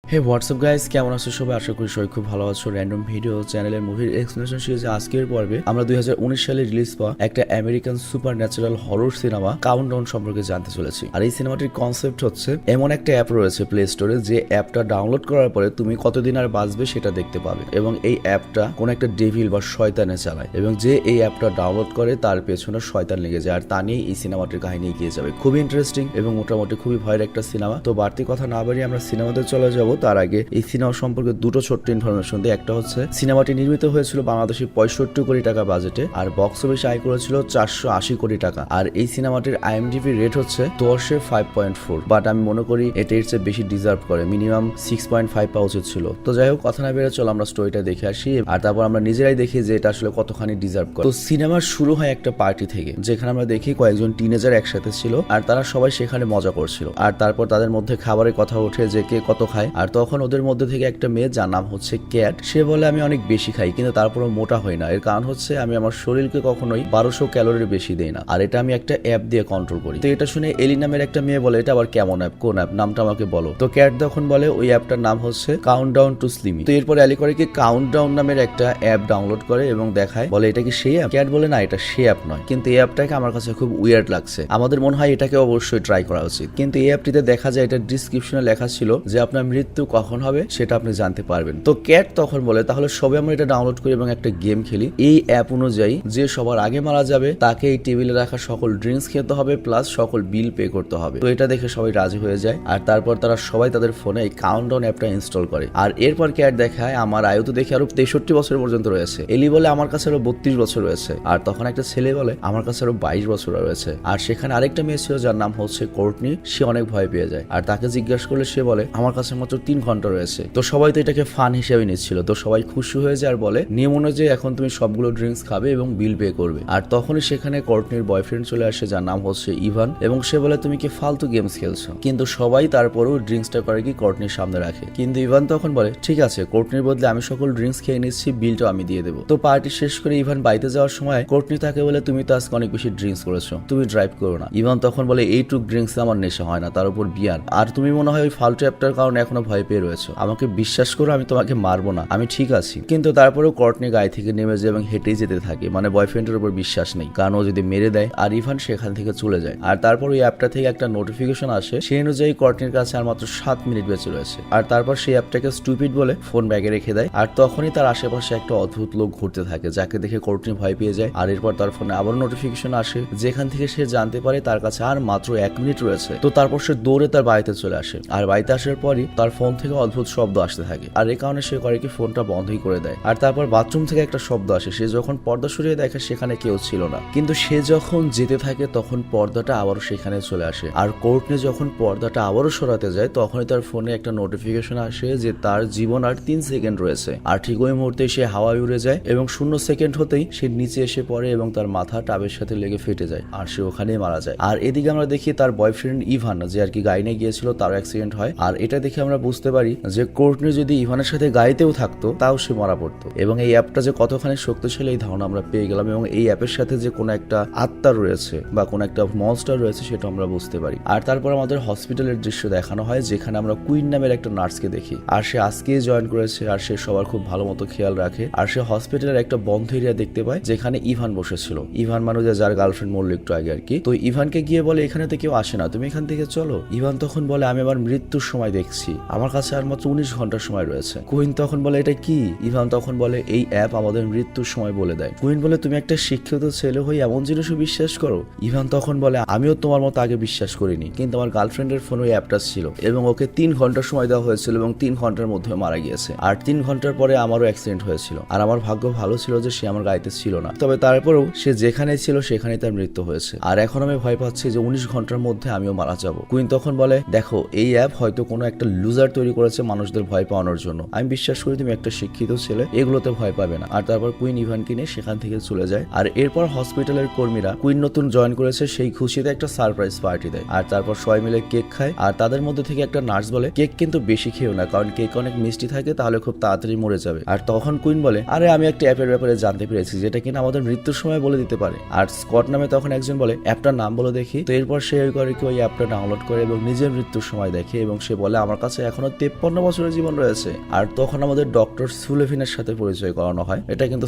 হে WhatsApp guys, কেমন আছো সবাই? আশা করি সবাই খুব ভালো আছো। র্যান্ডম ভিডিও চ্যানেলের মুভির এক্সপ্লেনেশন সিরিজে আজকের পর্বে আমরা 2019 সালে রিলিজ পাওয়া একটা American super natural horror cinema countdown সম্পর্কে জানতে চলেছি। আর এই সিনেমাটির কনসেপ্ট হচ্ছে এমন একটা অ্যাপ রয়েছে প্লে স্টোরে, যে অ্যাপটা ডাউনলোড করার পরে তুমি কতদিন আর বাঁচবে সেটা দেখতে পাবে, এবং এই অ্যাপটা কোন একটা ডেভিল বা শয়তানে চালায়, এবং যে এই অ্যাপটা ডাউনলোড করে তার পেছনে শয়তান লেগে যায়। আর তা নিয়ে এই সিনেমাটির কাহিনী এগিয়ে যাবে। খুবই ইন্টারেস্টিং এবং মোটামুটি খুবই ভয়ের একটা সিনেমা। তো বাড়তি কথা না বাড়িয়ে আমরা সিনেমাতে চলে যাব। তার আগে এই সিনেমা সম্পর্কে দুটো ছোট্ট ইনফরমেশন দিই। একটা হচ্ছে সিনেমাটি নির্মিত হয়েছিল বাংলাদেশে 65 কোটি টাকা বাজেটে, আর বক্স অফিসে আয় করেছিল 480 কোটি টাকা। আর এই সিনেমাটির আইএমডিবি রেট হচ্ছে 10-এ 5.4, বাট আমি মনে করি এটা এর চেয়ে বেশি ডিজার্ভ করে, মিনিমাম 6.5 পাওয়া উচিত ছিল। তো যাই হোক, কথা না বেরো, চলো আমরা স্টোরিটা দেখে আসি, আর তারপর আমরা নিজেরাই দেখি যে এটা আসলে কতখানি ডিজার্ভ করে। তো সিনেমার শুরু হয় একটা পার্টি থেকে, যেখানে আমরা দেখি কয়েকজন টিনেজার একসাথে ছিল, আর তারা সবাই সেখানে মজা করছিল। আর তারপর তাদের মধ্যে খাবারের কথা ওঠে যে কে কত খায়। আর তখন ওদের মধ্যে থেকে একটা মেয়ে, যার নাম হচ্ছে ক্যাট, সে বলে আমি অনেক বেশি খাই কিন্তু তারপরও মোটা হই না। এর কারণ হচ্ছে আমি আমার শরীরকে কখনোই 1200 ক্যালোরির বেশি দেই না, আর এটা আমি একটা অ্যাপ দিয়ে কন্ট্রোল করি। তো এটা শুনে এলি নামের একটা মেয়ে বলে, এটা আবার কেমন অ্যাপ, কোন অ্যাপ, নামটা আমাকে বলো। তো ক্যাট তখন বলে ওই অ্যাপটার নাম হচ্ছে কাউন্টডাউন টু স্লিমি। তো এরপর অ্যালি করে কি কাউন্টডাউন নামের একটা অ্যাপ ডাউনলোড করে এবং দেখায়, বলে এটা কি সেই অ্যাপ? ক্যাট বলে না, এটা সেই অ্যাপ নয়, কিন্তু এই অ্যাপটাকে আমার কাছে খুব উইয়ার্ড লাগছে, আমাদের মনে হয় এটাকে অবশ্যই ট্রাই করা উচিত। কিন্তু এই অ্যাপটিতে দেখা যায় এটার ডিসক্রিপশনে লেখা ছিল যে আপনার মৃত্যু কখন হবে সেটা আপনি জানতে পারবেন। তো ক্যাট তখন বলে তাহলে সবে আমরা এটা ডাউনলোড করি এবং একটা গেম খেলি। এই অ্যাপ অনুযায়ী যে সবার আগে মারা যাবে তাকে এই টেবিলে রাখা সকল ড্রিঙ্কস খেতে হবে, প্লাস সকল বিল পে করতে হবে। তো এটা দেখে সবাই রাজি হয়ে যায়, আর তারপর তারা সবাই তাদের ফোনে এই কাউন্টডাউন অ্যাপটা ইনস্টল করে। আর এরপর ক্যাট দেখায় আমার আয়ু তো দেখে আরো 63 বছর পর্যন্ত রয়েছে। এলি বলে আমার কাছে আরো 32 বছর রয়েছে। আর তখন একটা ছেলে বলে আমার কাছে আরো 22 বছর রয়েছে। আর সেখানে আরেকটা মেয়ে ছিল যার নাম হচ্ছে কোর্টনি, সে অনেক ভয় পেয়ে যায়। আর তাকে জিজ্ঞাসা করলে সে বলে আমার কাছে মাত্র 3 ঘন্টা রয়েছে। তো সবাই তো এটাকে ফান হিসেবে নিচ্ছিল, তো সবাই খুশি হয়ে যায় আর বলে নিয়ম অনুযায়ী এখন তুমি সবগুলো ড্রিঙ্কস খাবে এবং বিল পে করবে। আর তখনই সেখানে কোর্টনির বয়ফ্রেন্ড চলে আসে, যার নাম হচ্ছে ইভান, এবং সে বলে তুমি কি ফালতু গেমস খেলছো? কিন্তু সবাই তারপরেও ড্রিঙ্কসটা করে কি কোর্টনির সামনে রাখে। কিন্তু ইভান তখন বলে ঠিক আছে, কোর্টনির বদলে আমি সকল ড্রিঙ্কস খেয়ে নিচ্ছি, বিলটা আমি দিয়ে দেবো। তো পার্টি শেষ করে ইভান বাড়িতে যাওয়ার সময় কোর্টনি তাকে বলে তুমি তো আজকে অনেক বেশি ড্রিঙ্কস করেছো, তুমি ড্রাইভ করো না। ইভান তখন বলে এইটুক ড্রিঙ্কস আমার নেশা হয় না, তার উপর বিয়ার, আর তুমি মনে হয় ওই ফালতু অ্যাপটার কারণে এখনো ভয় পেয়ে রয়েছো, আমাকে বিশ্বাস করো আমি তোমাকে মারবো না, আমি ঠিক আছি। কিন্তু তারপরেও কোর্টনি গায়ে থেকে নেমে যায় এবং হেঁটেই যেতে থাকে, মানে বয়ফ্রেন্ডের উপর বিশ্বাস নেই, কারণ ও যদি মেরে দেয়। আর ইভান সেখান থেকে চলে যায়। আর তারপর ওই অ্যাপটা থেকে একটা নোটিফিকেশন আসে, সেই অনুযায়ী কোর্টনির কাছে আর মাত্র 7 মিনিট বেঁচে রয়েছে। আর তারপর সেই অ্যাপটাকে স্টুপিড বলে ফোন ব্যাগে রেখে দেয়। আর তখনই তার আশেপাশে একটা অদ্ভুত লোক ঘুরতে থাকে, যাকে দেখে কোর্টনি ভয় পেয়ে যায়। আর এরপর তার ফোনে আবার নোটিফিকেশন আসে, যেখান থেকে সে জানতে পারে তার কাছে আর মাত্র 1 মিনিট রয়েছে। তো তারপর সে দৌড়ে তার বাড়িতে চলে আসে। আর বাড়িতে আসার পরই তার ফোন থেকে অদ্ভুত শব্দ আসতে থাকে, আর এই কারণে সে করে কি ফোনটা বন্ধই করে দেয়। আর তারপর বাথরুম থেকে একটা শব্দ আসে, সে যখন পর্দা সরিয়ে দেখে সেখানে কেউ ছিল না। কিন্তু সে যখন যেতে থাকে তখন পর্দাটা আবারও সেখানে চলে আসে। আর কোর্টনি যখন পর্দাটা আবারও সরাতে যায় তখনই তার ফোনে একটা নোটিফিকেশন আসে যে তার জীবন আর 3 সেকেন্ড রয়েছে। আর ঠিক ওই মুহূর্তে সে হাওয়ায় উড়ে যায় এবং 0 সেকেন্ড হতেই সে নিচে এসে পড়ে এবং তার মাথা টাবের সাথে লেগে ফেটে যায়, আর সে ওখানেই মারা যায়। আর এদিকে আমরা দেখি তার বয়ফ্রেন্ড ইভান, যে আর কি গাড়ি নিয়ে গিয়েছিল, তার অ্যাক্সিডেন্ট হয়। আর এটা দেখে আমরা বুঝতে পারি যে কোর্টনি যদি ইভানের সাথে গাড়িতেও থাকতো তাও সে মারা পড়তো। এবং এই অ্যাপটা যে কতখানি শক্তিশালী এই ধারণা আমরা পেয়ে গেলাম, এবং এই অ্যাপের সাথে যে কোনো একটা আত্মা রয়েছে বা কোনো একটা মনস্টার রয়েছে সেটা আমরা বুঝতে পারি। আর তারপর আমাদের হসপিটালের দৃশ্য দেখানো হয়, যেখানে আমরা কুইন নামের একটা নার্সকে দেখি। আর সে আজকেই জয়েন করেছে, আর সে সবার খুব ভালো মতো খেয়াল রাখে। আর সে হসপিটালের একটা বন্ধ এরিয়া দেখতে পায়, যেখানে ইভান বসেছিল। ইভান মানে যার গার্লফ্রেন্ড মরল একটু আগে আর কি। তো ইভানকে গিয়ে বলে এখানে তো কেউ আসে না, তুমি এখান থেকে চলো। ইভান তখন বলে আমি আমার মৃত্যুর সময় দেখছি, আমার কাছে আর মাত্র 19 ঘন্টার সময় রয়েছে। কুইন তখন বলে এটা কি? ইভান তখন বলে এই অ্যাপ আমাদের মৃত্যুর সময় বলে দেয়। কুইন বলে তুমি একটা শিক্ষিত ছেলে হয়ে এমন জিনিসও বিশ্বাস করো? ইভান তখন বলে আমিও তোমার মতো আগে বিশ্বাস করিনি, কিন্তু আমার গার্লফ্রেন্ডের ফোনে ওই অ্যাপটা ছিল এবং ওকে 3 ঘন্টার সময় দেওয়া হয়েছিল এবং 3 ঘন্টার মধ্যে মারা গিয়েছে। আর 3 ঘন্টার পরে আমারও অ্যাক্সিডেন্ট হয়েছিল, আর আমার ভাগ্য ভালো ছিল যে সে আমার গাড়িতে ছিল না, তবে তারপরেও সে যেখানে ছিল সেখানেই তার মৃত্যু হয়েছে। আর এখন আমি ভয় পাচ্ছি যে 19 ঘন্টার মধ্যে আমিও মারা যাব। কুইন তখন বলে দেখো এই অ্যাপ হয়তো কোনো একটা লুজার তৈরি করেছে মানুষদের ভয় পাওয়ানোর জন্য, আমি বিশ্বাস করি তুমি একটা শিক্ষিত ছেলে, এগুলোতে ভয় পাবে না। আর তারপর কুইন ইভানকে নিয়ে সেখান থেকে চলে যায়। আর এরপর হসপিটালের কর্মীরা কুইন নতুন জয়েন করেছে সেই খুশিতে একটা সারপ্রাইজ পার্টি দেয়। আর তারপর সবাই মিলে কেক খায়। আর তাদের মধ্যে থেকে একটা নার্স বলে কেক কিন্তু বেশি খেও না, কারণ কেক অনেক মিষ্টি থাকে, তাহলে খুব তাড়াতাড়ি মরে যাবে। আর তখন কুইন বলে আরে আমি একটা অ্যাপের ব্যাপারে জানতে পেরেছি যেটা কিনা আমাদের মৃত্যুর সময় বলে দিতে পারে। আর স্কট নামে তখন একজন বলে অ্যাপটার নাম বলো দেখি। তো এরপর সে করে কি ওই অ্যাপটা ডাউনলোড করে এবং নিজের মৃত্যুর সময় দেখে, এবং সে বলে আমার কাছে এখনো 53 বছরের জীবন রয়েছে। আর তখন আমাদের ডক্টর সুলেভিনের সাথে পরিচয় করানো হয়। এটা কিন্তু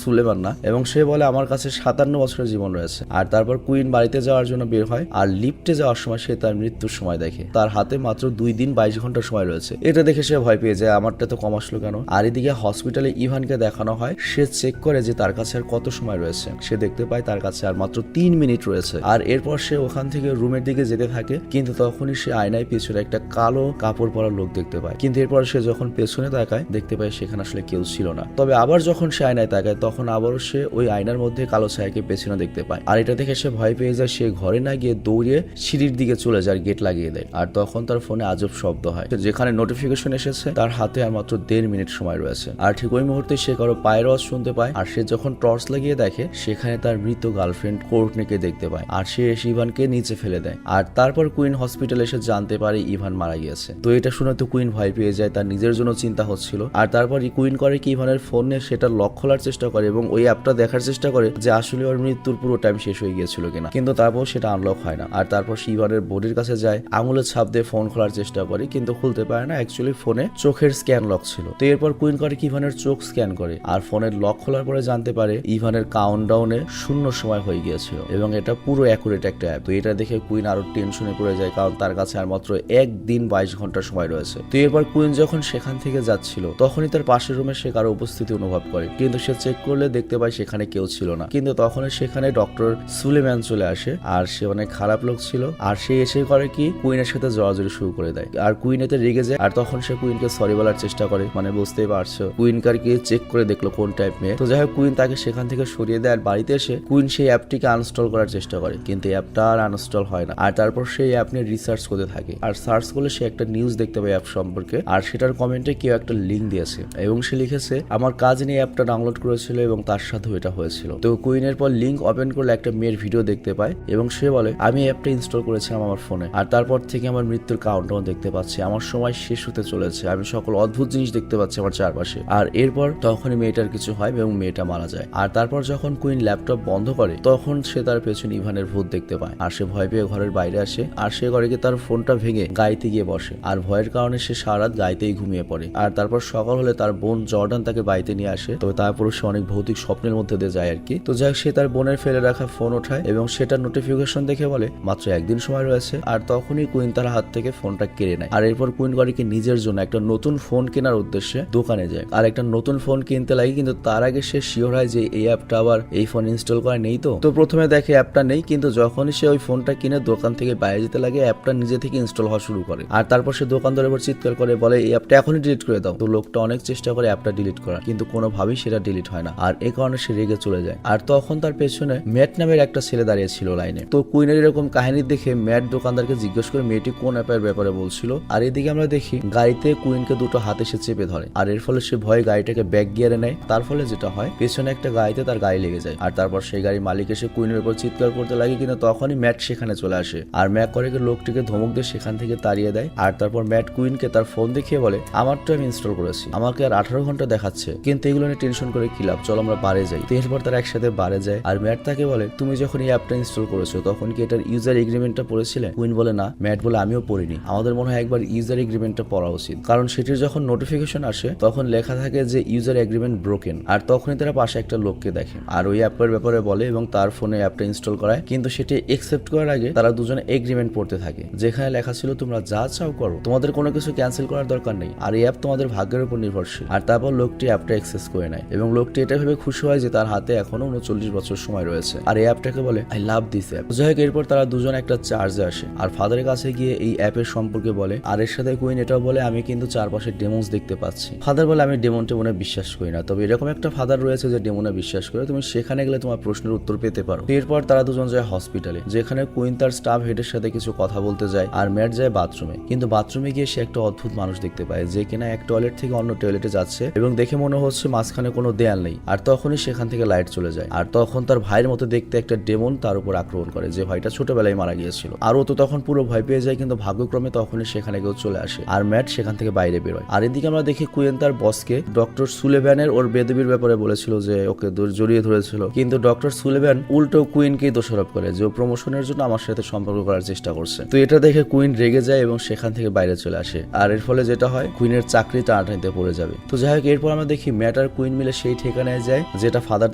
সুলেভান না, এবং সে বলে আমার কাছে 57 বছরের জীবন রয়েছে। আর তারপর কুইন বাড়িতে যাওয়ার জন্য বের হয়, আর লিফটে যাওয়ার সময় সে তার মৃত্যুর সময় দেখে, তার হাতে মাত্র 2 দিন 22 ঘন্টা সময় রয়েছে। এটা দেখে সে ভয় পেয়ে যায়, আমারটা তো কম আসলো কেন। আর এদিকে হসপিটালে ইভানকে দেখানো হয়, সে চেক করে যে তার কাছে আর কত সময় রয়েছে। সে দেখতে পায় তার কাছে আর মাত্র 3 মিনিট রয়েছে। আর এরপর সে ওখান থেকে রুমের দিকে যেতে থাকে, কিন্তু তখনই সে আয়নায় পেছনে একটা কালো কাপড় পরা লোক দেখতে পায়। কিন্তু এরপর সে যখন পেছনে তাকায় দেখতে পায় সেখানে আসলে কেউ ছিল না। তবে আবার যখন সে আয়নায় তাকায় তখন আবারও সে ওই আয়নার মধ্যে কালো ছায়াকে পেছনে দেখতে পায়। আর এটা দেখে সে ভয় পেয়ে যায়, সে ঘরে না গিয়ে দৌড়ে সিঁড়ির দিকে চলে যায়, গেট লাগিয়ে দেয়। আর তখন তার ফোনে আজব শব্দ হয়, যেখানে নোটিফিকেশন এসেছে তার হাতে আর মাত্র 1.5 মিনিট সময় রয়েছে। আর ঠিক ওই মুহূর্তে সে কারো পায়ের আওয়াজ শুনতে পায়। আর সে যখন টর্চ লাগিয়ে দেখে সেখানে তার মৃত গার্লফ্রেন্ড কোর্টনিকে দেখতে পায়। আর সে এসে ইভানকে নিচে ফেলে দেয়। আর তারপর কুইন হসপিটালে এসে জানতে পারে ইভান মারা গিয়েছে। তো এটা শুনে তো কুইন ভয় পেয়ে যায়, তার নিজের জন্য চিন্তা হচ্ছিল। আর তারপর কুইন করে কি ইভানের ফোনে সেটা লক খোলার চেষ্টা করে এবং ওই অ্যাপটা দেখার চেষ্টা করে যে আসলে ওর মৃত্যুর পুরো টাইম শেষ হয়ে গিয়েছিল কিনা, কিন্তু তারপর সেটা আনলক হয় না। আর তারপর সে ইভানের বডির কাছে যায়, আঙুলের ছাপ দিয়ে ফোন খোলার চেষ্টা করে, কিন্তু খুলতে পারে না। অ্যাকচুয়ালি ফোনে চোখের স্ক্যান লক ছিল। তো এরপর কুইন করে কি ইভানের চোখ স্ক্যান করে, আর ফোনের লক খোলার পরে জানতে পারে ইভানের কাউন্টডাউনে 0 সময় হয়ে গিয়েছিল, এবং এটা পুরো অ্যাকুরেট একটা অ্যাপ। তো এটা দেখে কুইন আরো টেনশনে পড়ে যায়, কারণ তার কাছে আর মাত্র 1 দিন 22 ঘন্টা সময় রয়েছে। তো এরপর কুইন যখন সেখান থেকে যাচ্ছিল তখনই তার পাশের রুমে সে কারো উপস্থিতি অনুভব করে, কিন্তু সে চেক করলে দেখতে পায় সেখানে কেউ ছিল না। কিন্তু তখন সেখানে ডক্টর সুলেম্যান চলে আসে, আর সে অনেক খারাপ লোক ছিল। আর সে এসে করে কি কুইনের সাথে জড়াজড়ি শুরু করে দেয়, আর কুইন এতে রেগে যায়। আর তখন সে কুইনকে সরি বলার চেষ্টা করে, মানে বুঝতেই পারছো কুইন কারকে চেক করে দেখলো কোন টাইপ মেয়ে। তো যাই হোক কুইন তাকে সেখান থেকে সরিয়ে দেয়। আর বাড়িতে এসে কুইন সেই অ্যাপটিকে আনস্টল করার চেষ্টা করে, কিন্তু অ্যাপটা আর আনস্টল হয় না। আর তারপর সেই অ্যাপ নিয়ে রিসার্চ করতে থাকে, আর সার্চ করলে সে একটা নিউজ দেখতে পায় অ্যাপ সম্পর্কে। আর সেটার কমেন্টে কেউ একটা লিঙ্ক দিয়েছে এবং সে লিখেছে আমার কাজিন এই অ্যাপটা ডাউনলোড করেছিল এবং তার সাথেও এটা হয়েছিল। তো কুইনের পর লিঙ্ক ওপেন করলে একটা মেয়ের ভিডিও দেখতে পায় এবং সে বলে আমি অ্যাপটা ইনস্টল করেছিলাম আমার ফোনে, আর তারপর থেকে আমার মৃত্যুর কাউন্টডাউন দেখতে পাচ্ছি, আমার সময় শেষ হতে চলেছে, আমি সকল অদ্ভুত জিনিস দেখতে পাচ্ছি আমার চারপাশে। আর এরপর তখনই মেয়েটার কিছু হয় এবং মেয়েটা মারা যায়। আর তারপর যখন কুইন ল্যাপটপ বন্ধ করে তখন সে তার পেছনে ইভানের ভূত দেখতে পায়। আর সে ভয় পেয়ে ঘরের বাইরে আসে, আর সে ঘরে গিয়ে তার ফোনটা ভেঙে গাইতে গিয়ে বসে। আর ভয়ের কারণে সে সারা রাত গাইতেই ঘুমিয়ে পড়ে। আর তারপর সকাল হলে তার বোন জর্ডান তাকে বাড়িতে নিয়ে আসে। তবে তারপর সে অনেক ভৌতিক স্বপ্নের মধ্যে দিয়ে যায় আর কি। তো যাই সে তার বোনের ফেলে রাখা ফোন ওঠায় এবং সেটার নোটিফিকেশন দেখে বলে মাত্র 1 দিন সময় রয়েছে। আর তখনই কুইন তার হাত থেকে ফোনটা কেড়ে নেয়। আর এরপর কুইন গরিকে নিজের জন্য একটা নতুন ফোন কেনার উদ্দেশ্যে দোকানে যায়, আর একটা নতুন ফোন কিনতে লাগে। কিন্তু তার আগে সে শিওর হয় যে এই অ্যাপটা আবার এই ফোন ইনস্টল করা নেই। তো প্রথমে দেখে অ্যাপটা নেই, কিন্তু যখনই সে ওই ফোনটা কিনে দোকান থেকে বাইরে যেতে লাগে অ্যাপটা নিজে থেকে ইনস্টল হওয়া শুরু করে। আর তারপর সে দোকানদারের উপর চিৎকার করে বলে এই অ্যাপটা এখনই ডিলিট করে দাও। তো লোকটা অনেক চেষ্টা করে অ্যাপটা ডিলিট করার, কিন্তু কোনোভাবেই সেটা ডিলিট হয় না। আর এই কারণে সে রেগে চলে যায়। আর তখন তার পেছনে ম্যাট নামের একটা ছেলে দাঁড়িয়ে ছিল লাইনে। তো কুইনের এরকম কাহিনী দেখে ম্যাট দোকানদারকে জিজ্ঞেস করে মেয়েটি কোন অ্যাপের ব্যাপারে বলছিল। আর এদিকে আমরা দেখি গাড়িতে কুইনকে দুটো হাতে সে চেপে ধরে, আর এর ফলে সে ভয়ে গাড়িটাকে ব্যাক গিয়ারে নেয়। তার ফলে যেটা হয় পেছনে একটা গাড়িতে তার গাড়ি লেগে যায়। আর তারপর সেই গাড়ির মালিক এসে কুইনের উপর চিৎকার করতে লাগে, কিন্তু তখনই ম্যাট সেখানে চলে আসে। আর ম্যাক করে লোকটিকে ধমক দিয়ে সেখান থেকে তাড়িয়ে দেয়। আর তারপর ম্যাট কুইনকে তার ফোন দেখিয়ে বলে আমার তো আমি ইনস্টল করেছি, আমাকে আর 18 ঘন্টা দেখাচ্ছে, কিন্তু এগুলো নিয়ে টেনশন করে কি লাভ, চলো আমরা বারে যাই। তো এরপর তারা একসাথে বারে যায়। আর ম্যাট তাকে বলে তুমি যখন এই অ্যাপটা ইনস্টল করেছো তখন কি এটার ইউজার এগ্রিমেন্টটা পড়েছিলে? কুইন বলে না। ম্যাট বলে আমিও পড়িনি, আমাদের মনে হয় একবার ইউজার এগ্রিমেন্টটা পড়া উচিত, কারণ সেটির যখন নোটিফিকেশন আসে তখন লেখা থাকে যে ইউজার এগ্রিমেন্ট ব্রোকেন। আর তখনই তারা পাশে একটা লোককে দেখে আর ওই অ্যাপের ব্যাপারে বলে এবং তার ফোনে অ্যাপটা ইনস্টল করায়। কিন্তু সেটি একসেপ্ট করার আগে তারা দুজনে এগ্রিমেন্ট পড়তে থাকে, যেখানে লেখা ছিল তোমরা যা চাও করো, তোমাদের কোনো কিছু ক্যান্সেল করার দরকার নেই, আর এই অ্যাপ তোমাদের ভাগ্যের উপর নির্ভরশীল। আর তারপর লোকটি অ্যাপটা অ্যাক্সেস করে নেয় এবং লোকটি এটা ভেবে খুশি হয় যে তার হাতে এখনো 39 বছর সময় রয়েছে। আর এই অ্যাপটাকে বলে আই লাভ দিস অ্যাপ। যাই হোক এরপর তারা দুজন একটা চার্জে আসে আর ফাদারের কাছে গিয়ে এই অ্যাপের সম্পর্কে বলে। আর এর সাথে কুইন এটাও বলে আমি কিন্তু চারপাশে ডেমোস দেখতে পাচ্ছি। ফাদার বলে আমি ডেমন টেমনে বিশ্বাস করি না, তবে এরকম একটা ফাদার রয়েছে যে ডেমনে বিশ্বাস করে, তুমি সেখানে গেলে তোমার প্রশ্নের উত্তর পেতে পারো। এরপর তারা দুজন যায় হসপিটালে, যেখানে কুইন তার স্টাফ হেডের সাথে কিছু কথা বলতে যায় আর ম্যাট যায় বাথরুমে। কিন্তু বাথরুমে গিয়ে সে একটা অদ্ভুত মানুষ দেখতে পায় যে কিনা এক টয়লেট থেকে অন্য টয়লেটে যাচ্ছে এবং দেখে মনে হচ্ছে মাঝখানে কোনো দেয়াল নেই। আর তখনই সেখান থেকে লাইট চলে যায়। আর তখন তার ভাইয়ের মতো দেখতে একটা ডেমন তার উপর আক্রমণ করে, যে ভাইটা ছোটবেলায় মারা গিয়েছিল। আর ও তো তখন পুরো ভয় পেয়ে যায়, কিন্তু ভাগ্যক্রমে তখনই সেখানে কেউ চলে আসে আর ম্যাট সেখান থেকে বাইরে বেরোয়। আর এদিকে আমরা দেখি কুইন তার বসকে ডক্টর সুলেভ্যানের ওর বেদবির ব্যাপারে বলেছিল যে ওকে জড়িয়ে ধরেছিল, কিন্তু ডক্টর সুলেভ্যান উল্টো কুইনকেই দোষারোপ করে যে ও প্রমোশনের জন্য আমার সাথে সম্পর্ক করার চেষ্টা করছে। তো এটা দেখে কুইন রেগে যায় এবং সেখান থেকে বাইরে চলে আসে। আর এর ফলে যেটা হয়, কুইনের চাকরি টানাটানিতে পড়ে যাবে। তো যাই হোক, এরপর আমরা দেখি ম্যাট আর কুইন মিলে সেই ঠিকানায় যায় যেটা ফাদার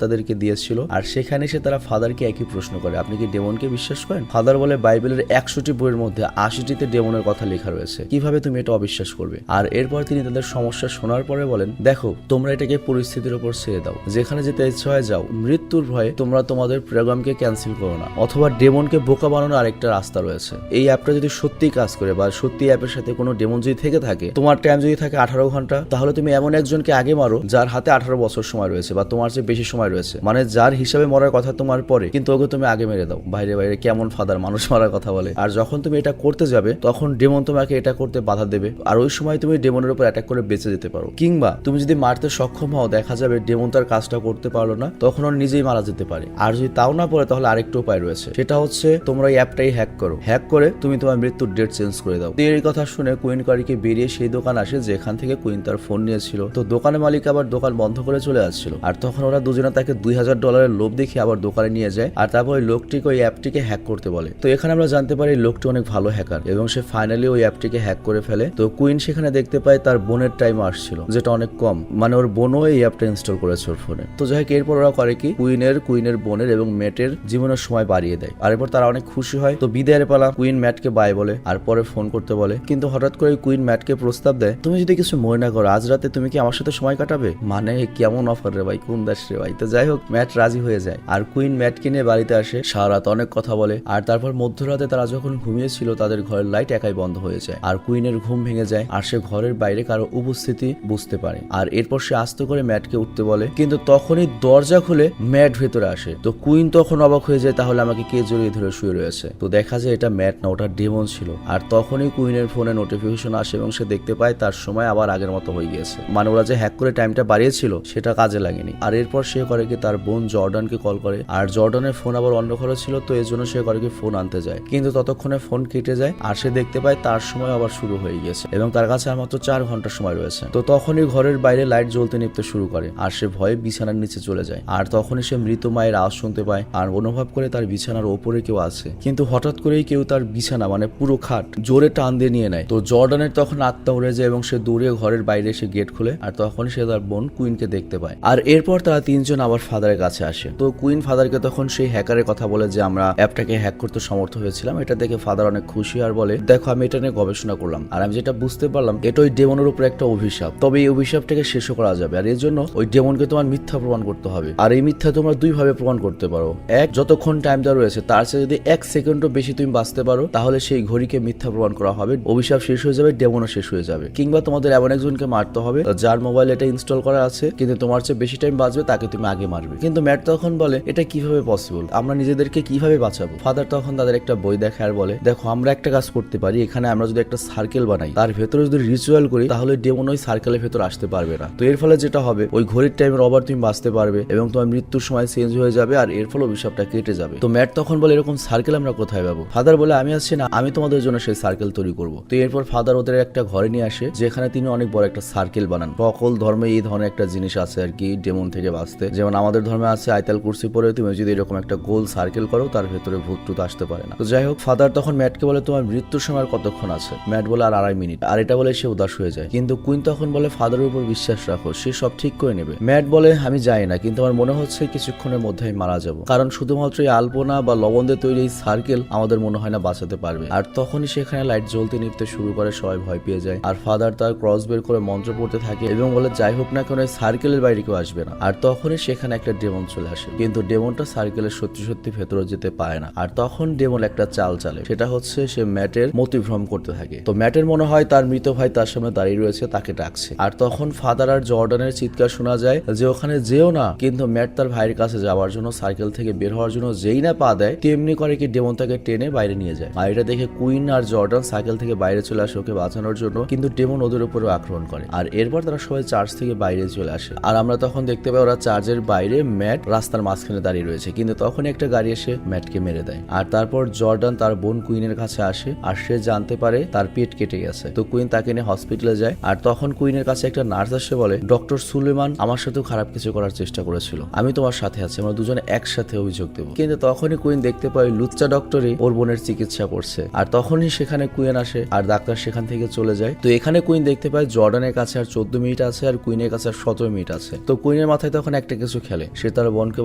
তাদেরকে দিয়েছিল। আর সেখানে এসে তারা ফাদারকে একই প্রশ্ন করে, আপনি কি ডেমনকে বিশ্বাস করেন? ফাদার বলে, বাইবেলের 100টি বইয়ের মধ্যে 80টিতে ডেমনের কথা লেখা রয়েছে, কিভাবে তুমি এটা অবিশ্বাস করবে? আর এরপর তিনি তাদের সমস্যা শোনার পরে বলেন, দেখো, তোমরা এটাকে পরিস্থিতির উপর ছেড়ে দাও, যেখানে যেতে ইচ্ছা হয় যাও। মৃত্যুর ভয়ে তোমরা তোমাদের প্রোগ্রামকে ক্যান্সেল করো না, অথবা ডেমনকে বোকা বানানোর আরেকটা রাস্তা রয়েছে। এই অ্যাপটা যদি সত্যি কাজ করে বা সত্যি অ্যাপের সাথে কোনো ডেমন যদি থেকে থাকে, তোমার টাইম যদি থাকে 18 ঘন্টা, তাহলে তুমি এমন একজনকে আগে মারো যার হাতে 18 বছর সময় রয়েছে বা তোমার চেয়ে বেশি সময় রয়েছে, মানে যার হিসাবে মরার কথা তোমার পরে, কিন্তু ওকে তুমি আগে মেরে দাও। বাইরে বাইরে কেমন ফাদার মানুষ মারার কথা বলে। আর যখন তুমি এটা করতে যাবে, তখন ডেমন তোমাকে এটা করতে বাধা দেবে, আর ওই সময় তুমি ডেমনের উপর অ্যাটাক করে বেঁচে যেতে পারো। কিংবা তুমি যদি মারতে সক্ষম হও, দেখা যাবে ডেমন তার কাজটা করতে পারলো না, তখন ওর নিজেই মারা যেতে পারে। আর যদি তাও না পড়ে, তাহলে আরেকটা উপায় রয়েছে, সেটা হচ্ছে তোমরা এই অ্যাপটাই হ্যাক করো। হ্যাক করে তুমি তোমার মৃত্যুর ডেট চেঞ্জ করে দাও। এই কথা শুনে কুইন কারিকে বেরিয়ে সেই দোকান আসে যেখান থেকে কুইন তার ফোন নিয়েছিল। তো দোকানের মালিক আবার দোকান বন্ধ করে চলে আসছিল। আর তখন ওরা দুজনে তাকে $2000 লোভ দেখিয়ে আবার দোকানে নিয়ে যায়। আর তারপর ওই লোকটিকে ওই অ্যাপটিকে হ্যাক করতে বলে। তো এখানে আমরা জানতে পারি লোকটি অনেক ভালো হ্যাকার এবং সে ফাইনালি ওই অ্যাপটিকে হ্যাক করে ফেলে। তো কুইন সেখানে দেখতে পায় তার বোনের টাইম আসছিল, যেটা অনেক কম, মানে ওর বোনও এই অ্যাপটা ইনস্টল করেছে ওর ফোনে। তো যাই হোক, এরপর ওরা করে কি, কুইনের বোনের এবং ম্যাটের জীবনের সময় বাড়িয়ে দেয়। আর এরপর তারা অনেক খুশি হয়। তো বিদায়ের পালা, কুইন ম্যাটকে বাই বলে আর পরে ফোন করতে বলে। কিন্তু হঠাৎ করে কুইন ম্যাটকে প্রস্তাব দেয়, তুমি যদি কিছু মনে না করো, আজ রাতে তুমি কি আমার সাথে সময় কাটাবে? মানে কেমন অফার রে ভাই, কোন দাস রে ভাই। তো যাই হোক, ম্যাট রাজি হয়ে যায় আর কুইন ম্যাটকে নিয়ে বাড়িতে আসে। সারা রাত অনেক কথা বলে। আর তারপর মধ্যরাতে তারা যখন ঘুমিয়েছিল, তাদের ঘরের লাইট একাই বন্ধ হয়ে যায়। আর কুইনের ঘুম ভেঙে যায় আর সে ঘরের বাইরে কারো উপস্থিতি বুঝতে পারে। আর এরপর সে আস্তে করে ম্যাটকে উঠতে বলে, কিন্তু তখনই দরজা খুলে ম্যাট ভেতরে আসে। তো কুইন তখন অবাক হয়ে যায়, তাহলে আমাকে কে জড়িয়ে ধরে শুয়ে রয়েছে? তো দেখা যায় এটা ম্যাট না, ওটা ডেমন ছিল। আর তখনই কুইনের ফোনে নোটিফিকেশন আসে এবং সে দেখতে পায় তার সময় আবার আগের মতো হয়ে গিয়েছে, মানে ওরা যে হ্যাক করে টাইমটা বাড়িয়েছিল সেটা কাজে লাগেনি। আর এরপর সে করে কি, তার বোন জর্ডানকে কল করে। আর জর্ডানের ফোন আবার অন্য ঘরে ছিল, তো এর জন্য সে করে কি ফোন আনতে যায়। কিন্তু ততক্ষণে ফোন কেটে যায় আর সে দেখতে পায় তার সময় আবার শুরু হয়ে গিয়েছে এবং তার কাছে আর মাত্র 4 ঘন্টা সময় রয়েছে। তো তখনই ঘরের বাইরে লাইট জ্বলতে নিভতে শুরু করে আর সে ভয়ে বিছানার নিচে চলে যায়। আর তখনই সে মৃত মায়ের আওয়াজ শুনতে পায় আর অনুভব করে তার বিছানার ওপরে কেউ আছে। কিন্তু হঠাৎ করেই কেউ তার বিছানা, মানে পুরো খাট জোরে টান দিয়ে নিয়ে নেয়। তো জর্ডানের তখন আত্মা উড়ে যায় এবং সে দৌড়ে ঘরের বাইরে এসে গেট খুলে। আর তখন সে তার বোন কুইনকে দেখতে পায়। আর এরপর তারা তিনজন আবার ফাদারের কাছে আসে। তো কুইন ফাদারকে তখন সেই হ্যাকারের কথা বলে যে আমরা অ্যাপটাকে হ্যাক করতে সমর্থ হয়েছিলাম। এটা দেখে ফাদার অনেক খুশি আর বলে, দেখো, আমি এটা নিয়ে গবেষণা করলাম আর আমি যেটা বুঝতে পারলাম, এটা ওই ডেমনের উপর একটা অভিশাপ। তবে এই অভিশাপটাকে শেষও করা যাবে। আর এর জন্য ওই ডেমনকে তোমার মিথ্যা প্রমাণ করতে হবে। আর এই মিথ্যা তোমরা দুইভাবে প্রমাণ করতে পারো। এক, যতক্ষণ টাইম দেওয়া রয়েছে তার চেয়ে যদি 1 সেকেন্ডও বেশি তুমি বাঁচতে পারো, তাহলে সেই ঘড়িকে মিথ্যা প্রমাণ করা হবে, অভিশাপ শেষ হয়ে যাবে, ডেমনও শেষ হয়ে যাবে। কিংবা তোমাদের এমন একজনকে মারতে হবে যার মোবাইল এটা ইনস্টল করা আছে, কিন্তু তোমার চেয়ে বেশি টাইম বাঁচবে, তাকে তুমি আগে মারবে। কিন্তু ম্যাট তখন বলে, এটা কিভাবে পসিবল? আমরা নিজেদেরকে কিভাবে বাঁচাবো? ফাদার তখন তাদের একটা বই দেখে আর বলে, দেখো, আমরা একটা কাজ করতে পারি। এখানে আমরা যদি একটা সার্কেল বানাই, তার ভেতরে যদি রিচুয়াল করি, তাহলে ডেমন ওই সার্কেলের ভেতর আসতে পারবে না। তো এর ফলে যেটা হবে, ওই ঘড়ির টাইমের ওভার তুমি বাঁচতে পারবে এবং তোমার মৃত্যুর সময় চেঞ্জ হয়ে যাবে আর এর ফলে অভিশাপটা কেটে যাবে। তো ম্যাট তখন বলে, এরকম সার্কেল আমরা কোথায় পাবো? ফাদার বলে, আমি আসছি না, আমি তোমাদের জন্য সেই সার্কেল তৈরি করবো। তো এরপর ফাদার ওদের একটা ঘরে নিয়ে আসে যেখানে তিনি অনেক বড় একটা সার্কেল বানান। সকল ধর্মে এই ধরনের একটা জিনিস আছে আর কি, ডেমন থেকে বাঁচতে। যেমন আমাদের ধর্মে আছে আয়তাল কুরসি পরে তুমি যদি এরকম একটা গোল সার্কেল করো, তার ভেতরে ভূত টুত আসতে পারে না। তো যাই হোক, ফাদার তখন ম্যাটকে বলে, তোমার মৃত্যুর সময় আর কতক্ষণ আছে? ম্যাট বলে, আর 2.5 মিনিট। আর এটা বলে সে উদাস হয়ে যায়। কিন্তু কুইন তখন বলে, ফাদারের উপর বিশ্বাস রাখো, সে সব ঠিক করে নেবে। ম্যাট বলে, আমি জানি না, কিন্তু আমার মনে হচ্ছে কিছুক্ষণের মধ্যে আমি মারা যাবো, কারণ শুধুমাত্র এই আলপনা বা লবণ দিয়ে তৈরি এই সার্কেল আমাদের মনে হয় না বাঁচাতে পারবে। আর তখনই সেখানে লাইট জ্বলতে নিভতে শুরু করে, সবাই ভয় পেয়ে যায়। আর ফাদার তার ক্রস বের করে মন্ত্র পড়তে থাকে এবং বলে, যাই হোক না কেন এই সার্কেলের বাইরে কেউ আসবে না। আর তখনই সেখানে একটা ডেমন চলে আসে, কিন্তু ডেমনটা সার্কেলের সত্যি সত্যি ভেতরে যেতে পারে না। আর তখন ডেমন একটা চাল চালে, সেটা হচ্ছে সে ম্যাটের মতিভ্রম করতে থাকে। তো ম্যাটের মনে হয় তার মৃত ভাই তার সামনে দাঁড়িয়ে রয়েছে, তাকে ডাকছে। আর তখন ফাদার আর জর্ডানের চিৎকার শোনা যায় যে ওখানে যেও না। কিন্তু ম্যাট তার ভাইয়ের কাছে যাওয়ার জন্য, সার্কেল থেকে বের হওয়ার জন্য যেই না পা দেয়, তেমনি করে কি ডেমন তাকে টেনে বাইরে নিয়ে যায়। আর এটা দেখে কুইন আর জর্ডান সাইকেল থেকে বাইরে চলে আসে ওকে বাঁচানোর জন্য, কিন্তু ডেমন ওদের উপরে আক্রমণ করে। আর এরপর তারা সবাই চার্চ থেকে বাইরে চলে আসে। আর আমরা তখন দেখতে পাই ওরা চার্চের বাইরে, ম্যাট রাস্তার মাঝখানে দাঁড়িয়ে রয়েছে। কিন্তু তখন একটা গাড়ি এসে ম্যাটকে মেরে দেয়। আর তারপর জর্ডান তার বোন কুইনের কাছে আসে আর সে জানতে পারে তার পেট কেটে গেছে। তো কুইন তাকে নিয়ে হসপিটালে যায়। আর তখন কুইনের কাছে একটা নার্স আসে বলে, ডক্টর সুলেমান আমার সাথেও খারাপ কিছু করার চেষ্টা করেছিল, আমি তোমার সাথে আছি, আমরা দুজনে একসাথে অভিযোগ দেবো। কিন্তু তখনই কুইন দেখতে পাই লুচ্চা ডক্টরই ওর বোনের চিকিৎসা করছে। আর তখনই সেখানে কুইন আসে আর ডাক্তার সেখান থেকে চলে যায়। তো এখানে কুইন দেখতে পায় জর্ডানের কাছে আর 14 মিনিট আছে আর কুইনের কাছে আর 17 মিনিট আছে। তো কুইনের মাথায় তখন একটা কিছু খেলে, সে তার বোনকে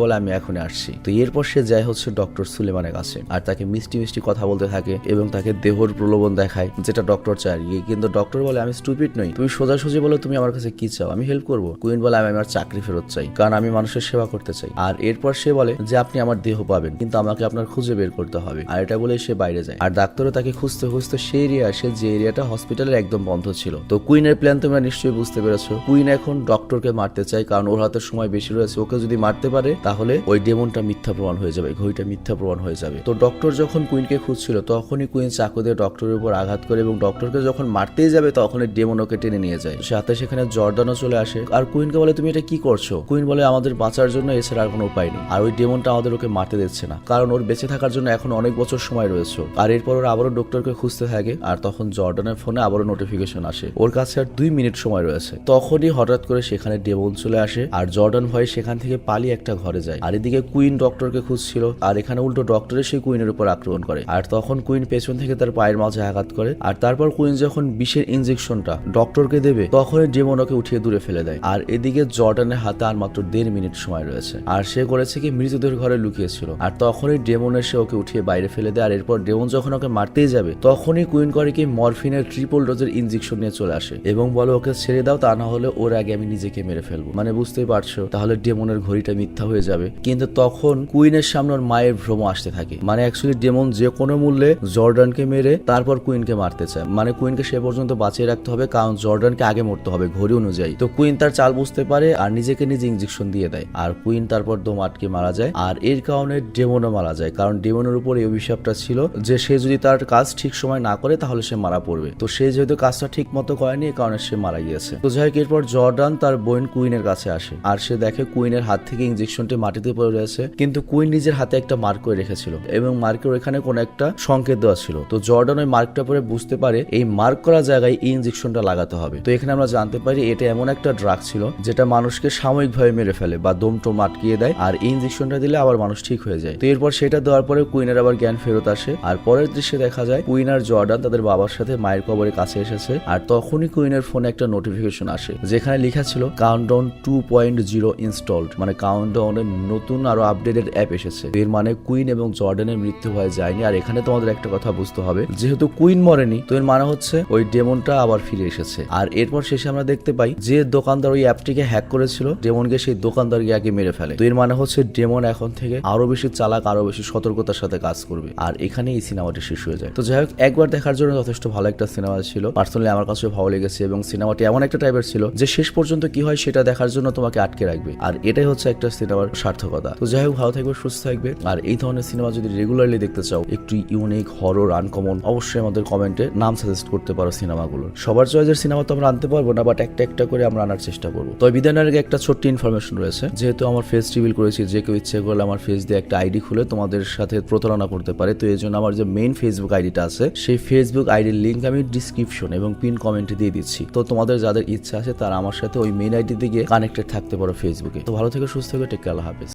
বলে আমি এখনই আসছি। তো এরপর সে যায় হচ্ছে ডক্টর সুলেমানের কাছে আর তাকে মিষ্টি মিষ্টি কথা বলতে থাকে এবং তাকে দেহর প্রলোভন দেখায়, যেটা ডক্টর চায়। কিন্তু ডক্টর বলে আমি স্টুপিড নই, তুমি সোজাসুজি বলো তুমি আমার কাছে কি চাও, আমি হেল্প করবো। কুইন বলে আমি আমার চাকরি ফেরত চাই, কারণ আমি মানুষের সেবা করতে চাই। আর এরপর সে বলে যে আপনি আমার দেহ পাবেন, কিন্তু আমাকে আপনার খুঁজে বের করতে হবে। আর এটা বলে সে বাইরে যায় আর ডাক্তারও তাকে খুঁজতে খুঁজতে সেই এরিয়া আসে যে এরিয়াটা হসপিটালের একদম বন্ধ ছিল। তো কুইনের প্ল্যান তোমরা নিশ্চয়ই বুঝতে পেরেছো। কুইন এখন ডক্টরকে মারতে চায়, কারণ ওর হাতে সময় বেশি রয়েছে। ওকে যদি মারতে পারে তাহলে ওই ডেমনটা মিথ্যা প্রমাণ হয়ে যাবে, ঘড়িটা মিথ্যা প্রমাণ হয়ে যাবে। তো ডক্টর যখন কুইনকে খুঁজছিল তখনই কুইন চাকু দিয়ে ডক্টরের উপর আঘাত করে এবং ডক্টরকে যখন মারতেই যাবে তখনই ডেমন ওকে টেনে নিয়ে যায়। সাথে সেখানে জর্ডানও চলে আসে আর কুইনকে বলে তুমি এটা কি করছো। কুইন বলে আমাদের বাঁচার জন্য এছাড়া আর কোনো উপায় নেই। আর ওই ডেমনটা আমাদের ওকে মারতে দিচ্ছে না, কারণ ওর বেঁচে থাকার জন্য এখন অনেক বছর সময় রয়েছে। আর এরপর ওরা আবারও ডক্টরকে খুঁজতে থাকে আর তখন জর্ডানের ফোনে আবারও নোটিফিকেশন আসে ওর কাছে আর 2 মিনিট সময় রয়েছে। তখনই হঠাৎ করে সেখানে ডেমন চলে আসে আর জর্ডান ভয়ে সেখান থেকে পালিয়ে একটা ঘরে যায়। আর এদিকে কুইন ডক্টরকে খুঁজছিল আর এখানে উল্টো ডক্টরে সেই কুইনের উপর আক্রমণ করে। আর তখন কুইন পেছন থেকে তার পায়ের মাঝে আঘাত করে। আর তারপর কুইন যখন বিষের ইনজেকশনটা ডক্টরকে দেবে তখনই ডেমন ওকে উঠিয়ে দূরে ফেলে দেয়। আর এদিকে জর্ডানের হাতে আর মাত্র 1.5 মিনিট সময় রয়েছে আর সে করেছে কি মৃতদের ঘরে লুকিয়েছিল। আর তখনই ডেমন এসে ওকে উঠিয়ে বাইরে ফেলে দেয়। আর এরপর ডেমন যখন ওকে মারতেই যাবে তখনই কুইন করে কি মরফিনের ট্রিপল ডোজের ইনজেকশন নিয়ে চলে আসে এবং বলে ওকে ছেড়ে দাও, তা না হলে ওর আগে আমি নিজেকে মেরে ফেলবো। মানে বুঝতেই পারছো তাহলে ডেমনের ঘড়িটা মিথ্যা হয়ে যাবে। কিন্তু তখন কুইনের সামনে ওর মায়ের ভ্রম আসতে থাকে। মানে অ্যাকচুয়ালি ডেমন যে কোনো মূল্যে জর্ডানকে মেরে তারপর কুইনকে মারতে চায়। মানে কুইনকে সে পর্যন্ত বাঁচিয়ে রাখতে হবে, কারণ জর্ডানকে আগে মরতে হবে ঘড়ি অনুযায়ী। তো কুইন তার চাল বুঝতে পারে আর নিজেকে নিজে ইনজেকশন দিয়ে দেয় আর কুইন তারপর দম আটকে মারা যায়। আর এর কারণে ডেমনও মারা যায়, কারণ ডেমনের উপর এই অভিশাপটা ছিল যে সে যদি তার কাজ ঠিক সময় না করে তাহলে সে মারা পড়বে। তো সে যেহেতু কাজটা ঠিক মতো করেনি এই কারণে সে মারা গিয়েছে। তো যাই হোক এরপর জর্ডান তার বোন কুইনের কাছে আসে আর সে দেখে কুইনের হাত থেকে ইনজেকশনটি মাটিতে পড়ে রয়েছে, কিন্তু কুইন নিজের হাতে একটা মার্ক করে রেখেছিল এবং মার্কের এখানে কোন একটা সংকেত দেওয়া ছিল। তো জর্ডান ওই মার্কটা পরে বুঝতে পারে এই মার্ক করা জায়গায় এই ইনজেকশনটা লাগাতে হবে। তো এখানে আমরা জানতে পারি এটা এমন একটা ড্রাগ ছিল যেটা মানুষকে সাময়িকভাবে মেরে ফেলে বা দম টম আটকিয়ে দেয়, আর এই ইনজেকশনটা দিলে আবার মানুষ ঠিক হয়ে যায়। তো এরপর সেটা দেওয়ার পরে কুইনের আবার জ্ঞান ফেরত আসে আর পরের দৃশ্যে দেখা যায় কুইন আর জর্ডান তাদের বাবার সাথে মায়ের কবরের কাছে এসেছে। আর তখনই কুইনের ফোনে একটা নোটিফিকেশন আসে যেখানে লেখা ছিল কাউন্টডাউন 2.0 ইনস্টলড, মানে কাউন্টডাউনের নতুন আরো আপডেটেড অ্যাপ এসেছে। এর মানে কুইন এবং জর্ডানের মৃত্যু হয়ে যায়নি। আর এখানে তোমাদের একটা কথা বুঝতে হবে, যেহেতু কুইন মরেনি তো এর মানে হচ্ছে ওই ডেমনটা আবার ফিরে এসেছে। আর এরপর শেষে আমরা দেখতে পাই যে দোকানদার ওই অ্যাপটিকে হ্যাক করেছিল ডেমনকে সেই দোকানদার গিয়ে আগে মেরে ফেলে। তো এর মানে হচ্ছে ডেমন এখন থেকে আরো বেশি চালাক, আরো বেশি সতর্কতার সাথে কাজ করবে। আর এখানে এই সিনেমাটি শেষ হয়ে যায়। তো যাই হোক একবার দেখার জন্য যথেষ্ট ভালো একটা সিনেমা ছিল, পার্সোনালি আমার কাছে ভালো লেগেছে এবং সিনেমাটি এমন একটা টাইপের ছিল যে শেষ পর্যন্ত কি হয় সেটা দেখার জন্য তোমাকে আটকে রাখবে। আর এটাই হচ্ছে একটা সিনেমার সার্থকতা। তো যাই হোক ভালো থাকবে, সুস্থ থাকবে। আর এই ধরনের সিনেমা যদি রেগুলারলি দেখতে চাও, একটু ইউনিক, হরর, আনকমন, অবশ্যই আমাদের কমেন্টে নাম সাজেস্ট করতে পারো সিনেমাগুলোর। সবার চয়েসের সিনেমা তো আমরা আনতে পারবো না, বাট একটা একটা করে আমরা আনার চেষ্টা করবো। তবে বিদায়ের আগে একটা ছোট্ট ইনফরমেশন রয়েছে, যেহেতু আমার ফেস রিভিল করেছি, যে কেউ ইচ্ছে করলে আমার ফেস দিয়ে একটা আইডি খুলে তোমাদের সাথে প্রতারণা করতে পারে। তো এই জন্য আমার যে মেইন ফেসবুক আইডিটা আছে সেই ফেসবুক আইডির লিঙ্ক আমি ডিসক্রিপশন এবং পিন কমেন্টে দিয়ে দিচ্ছি। তো তোমাদের যাদের ইচ্ছা আছে তারা আমার সাথে ওই মেইন আইডি দিয়ে কানেক্টেড থাকতে পারো ফেসবুকে। তো ভালো থেকে সুস্থ থেকে টেক কেয়ার, আল্লাহ হাফেজ।